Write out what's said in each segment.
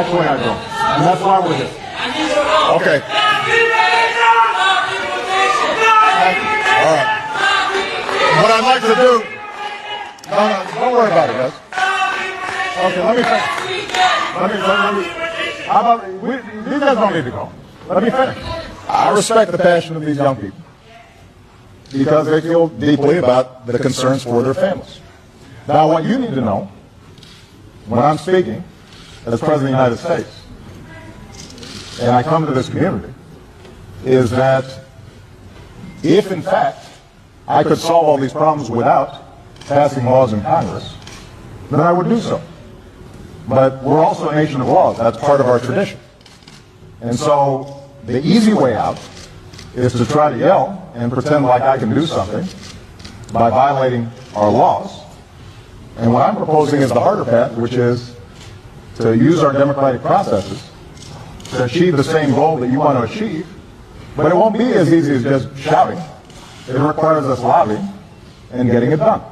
That's the way I go. And that's why we're here. Okay. All right. What I'd like to do... No, don't worry about it, guys. Okay, let me finish. How about... These guys don't need to go. Let me finish. I respect the passion of these young people because they feel deeply about the concerns for their families. Now, what you need to know, when I'm speaking as President of the United States, and I come to this community, is that if, in fact, I could solve all these problems without passing laws in Congress, then I would do so. But we're also a nation of laws. That's part of our tradition. And so the easy way out is to try to yell and pretend like I can do something by violating our laws. And what I'm proposing is the harder path, which is to use our democratic processes to achieve the same goal that you want to achieve. But it won't be as easy as just shouting. It requires us lobbying and getting it done.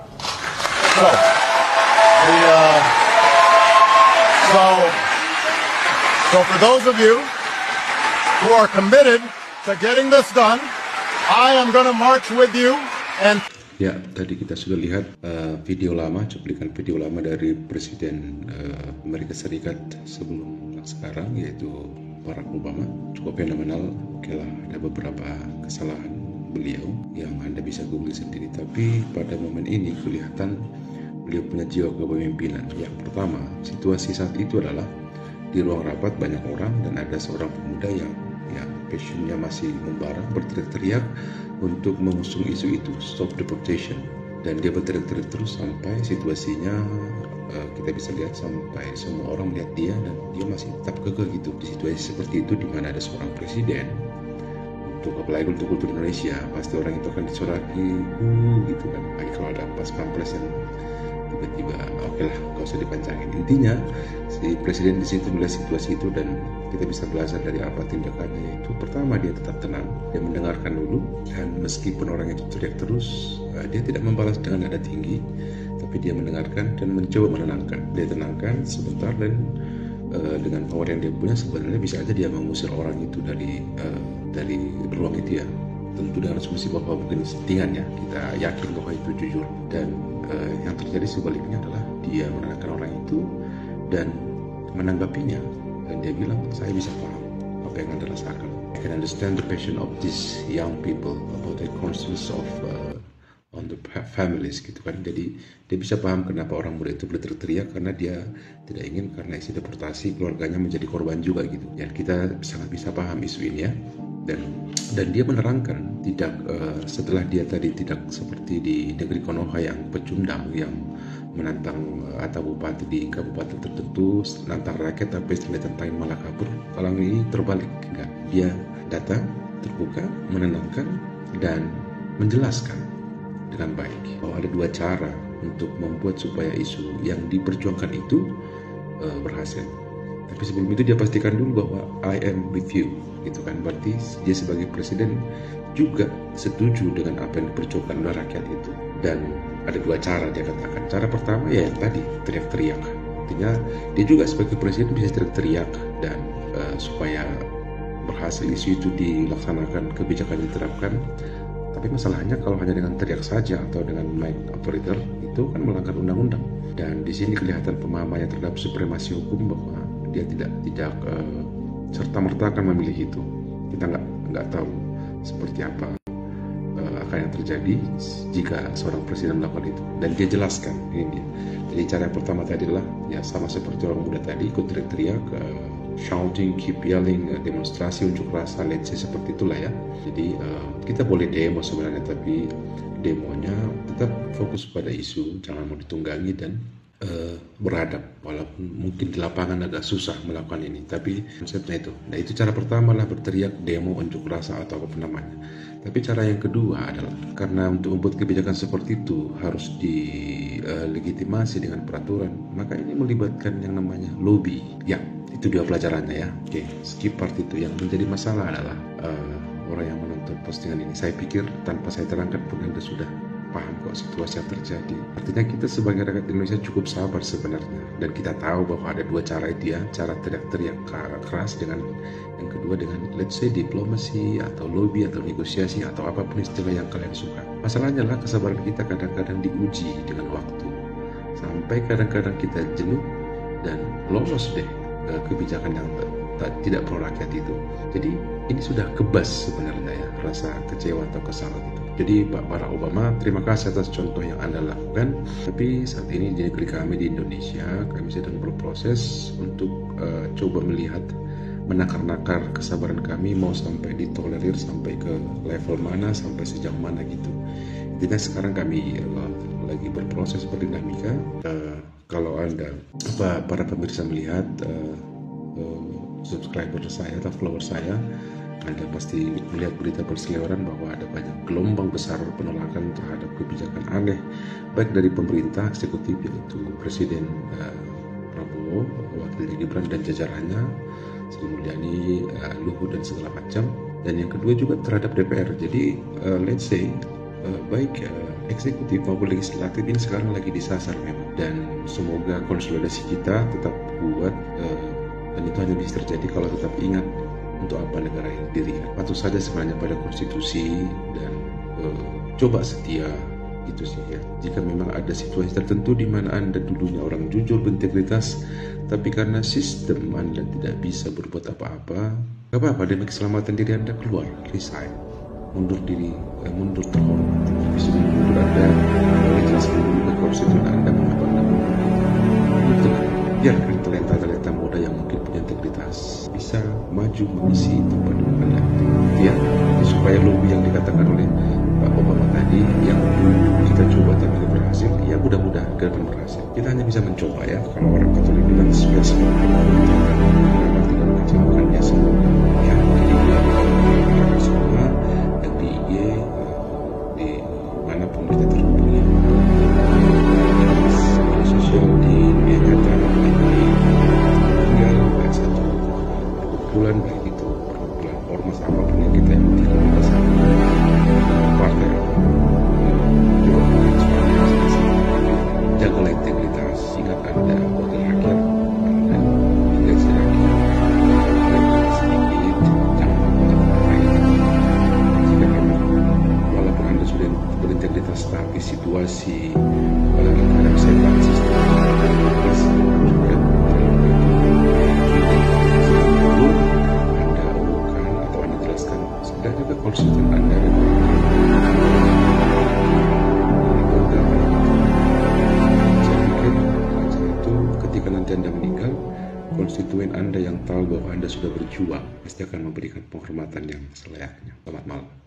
So for those of you who are committed to getting this done, I am going to march with you and... Ya, tadi kita sudah lihat video lama, cuplikan video lama dari Presiden Amerika Serikat sebelum sekarang, yaitu Barack Obama. Cukup fenomenal. Oke lah, ada beberapa kesalahan beliau yang Anda bisa google sendiri. Tapi pada momen ini kelihatan beliau punya jiwa kepemimpinan. Yang pertama, situasi saat itu adalah di ruang rapat banyak orang dan ada seorang pemuda yang passionnya masih membara, berteriak-teriak untuk mengusung isu itu, stop deportation, dan dia berteriak-teriak terus sampai situasinya kita bisa lihat sampai semua orang melihat dia dan dia masih tetap kekeh gitu di situasi seperti itu, di mana ada seorang presiden. Untuk apalagi untuk kultur Indonesia pasti orang itu akan disoraki gitu kan, lagi kalau ada pas pampres yang tiba-tiba oke lah, gak usah dipancangin. Intinya si presiden di situ melihat situasi itu dan kita bisa belajar dari apa tindakannya. Itu pertama, dia tetap tenang, dia mendengarkan dulu, dan meskipun orang itu teriak terus, dia tidak membalas dengan nada tinggi, tapi dia mendengarkan dan mencoba menenangkan. Dia tenangkan sebentar dan dengan power yang dia punya sebenarnya bisa aja dia mengusir orang itu dari ruang itu ya. Tentu dengan asumsi bahwa mungkin settingan ya, kita yakin bahwa itu jujur. Dan yang terjadi sebaliknya adalah dia menenangkan orang itu dan menanggapinya, dan dia bilang, saya bisa paham apa yang Anda rasakan. I can understand the passion of these young people about the concerns of on the families gitu kan. Jadi dia bisa paham kenapa orang muda itu berteriak karena dia tidak ingin karena isu deportasi keluarganya menjadi korban juga gitu. Ya kita sangat bisa paham isu ini ya. Dan dia menerangkan tidak setelah dia tadi tidak seperti di negeri Konoha yang pecundang yang menantang atau bupati di kabupaten tertentu menantang rakyat tapi setelah ditantangin malah kabur. Kalau ini terbalik, enggak. Dia datang terbuka, menenangkan dan menjelaskan dengan baik bahwa ada dua cara untuk membuat supaya isu yang diperjuangkan itu berhasil. Tapi sebelum itu dia pastikan dulu bahwa I am with you, gitu kan. Berarti dia sebagai presiden juga setuju dengan apa yang diperjuangkan oleh rakyat itu. Dan ada dua cara dia katakan. Cara pertama ya yang tadi, teriak-teriak. Artinya dia juga sebagai presiden bisa teriak-teriak dan supaya berhasil isu itu dilaksanakan, kebijakan diterapkan. Tapi masalahnya kalau hanya dengan teriak saja atau dengan mic otoriter itu kan melanggar undang-undang. Dan di sini kelihatan pemahamannya terhadap supremasi hukum bahwa dia tidak serta-merta akan memilih itu. Kita nggak tahu seperti apa akan yang terjadi jika seorang presiden melakukan itu. Dan dia jelaskan ini dia. Jadi cara yang pertama tadi adalah ya sama seperti orang muda tadi, ikut teriak-teriak, shouting, keep yelling, demonstrasi, unjuk rasa, let's say seperti itulah ya. Jadi kita boleh demo sebenarnya, tapi demonya tetap fokus pada isu, jangan mau ditunggangi dan beradab, walaupun mungkin di lapangan agak susah melakukan ini, tapi konsepnya itu. Nah itu cara pertama lah, berteriak, demo, unjuk rasa atau apa namanya. Tapi cara yang kedua adalah karena untuk membuat kebijakan seperti itu harus dilegitimasi dengan peraturan, maka ini melibatkan yang namanya lobby. Ya, itu dua pelajarannya ya. Oke, skip part itu. Yang menjadi masalah adalah orang yang menonton postingan ini. Saya pikir tanpa saya terangkan pun Anda sudah paham kok situasi yang terjadi. Artinya kita sebagai rakyat Indonesia cukup sabar sebenarnya, dan kita tahu bahwa ada dua cara dia, cara teriak-teriak keras dengan yang kedua dengan let's say diplomasi atau lobby atau negosiasi atau apapun istilah yang kalian suka. Masalahnya lah kesabaran kita kadang-kadang diuji dengan waktu, sampai kadang-kadang kita jenuh dan lolos deh kebijakan yang tidak pro rakyat itu. Jadi ini sudah kebas sebenarnya ya, rasa kecewa atau kesal gitu. Jadi Pak Barack Obama, terima kasih atas contoh yang Anda lakukan. Tapi saat ini di negeri kami di Indonesia, kami sedang berproses untuk coba melihat menakar-nakar kesabaran kami mau sampai ditolerir sampai ke level mana, sampai sejauh mana gitu. Intinya sekarang kami lagi berproses berdinamika. Kalau Anda para pemirsa melihat subscriber saya atau follower saya, Anda pasti melihat berita berseliweran bahwa ada banyak gelombang besar penolakan terhadap kebijakan aneh baik dari pemerintah eksekutif yaitu Presiden Prabowo, Wakil Gibran dan jajarannya, Sri Mulyani, Luhut dan segala macam. Dan yang kedua juga terhadap DPR. Jadi let's say baik eksekutif maupun legislatif ini sekarang lagi disasar memang, dan semoga konsolidasi kita tetap kuat, dan itu hanya bisa terjadi kalau tetap ingat untuk apa negara ini didirikan. Patuh saja sebenarnya pada konstitusi dan coba setia, itu sih ya. Jika memang ada situasi tertentu di mana Anda dulunya orang jujur berintegritas, tapi karena sistem Anda tidak bisa berbuat apa-apa, gak apa-apa, demi keselamatan diri Anda keluar, resign, mundur diri, mundur terhormat. Tapi sebelum mundur Anda jelaskan dulu ke konstituen Anda mengapa Anda mundur. Biarkan talenta-talenta muda yang mungkin punya integritas bisa maju mengisi tempat duduk Anda. Ya, supaya lobby yang dikatakan oleh Pak Obama tadi yang dulu kita coba tapi tidak berhasil, ya mudah-mudahan ke depan berhasil. Kita hanya bisa mencoba ya. Kalau orang Katolik bilang sesuai kenapa tidak mengecewakan ya semoga ya. Jadi kita semua yang di IG di manapun kita terhubungi, di sosial, di media nyata, tinggal baik satu perkumpulan, baik itu perkumpulan ormas apapun yang kita ikuti bersama partai jagalah integritas, ingat Anda wakil rakyat, Anda indeksi rakyat, sedikit jangan melakukan lain. Jika memang walaupun Anda sudah berintegritas tapi situasi kadang setan sistem sudah Anda umumkan atau Anda jelaskan, sudah juga konstituen Anda dan ketika nanti Anda meninggal, konstituen Anda yang tahu bahwa Anda sudah berjuang pasti akan memberikan penghormatan yang selayaknya. Selamat malam.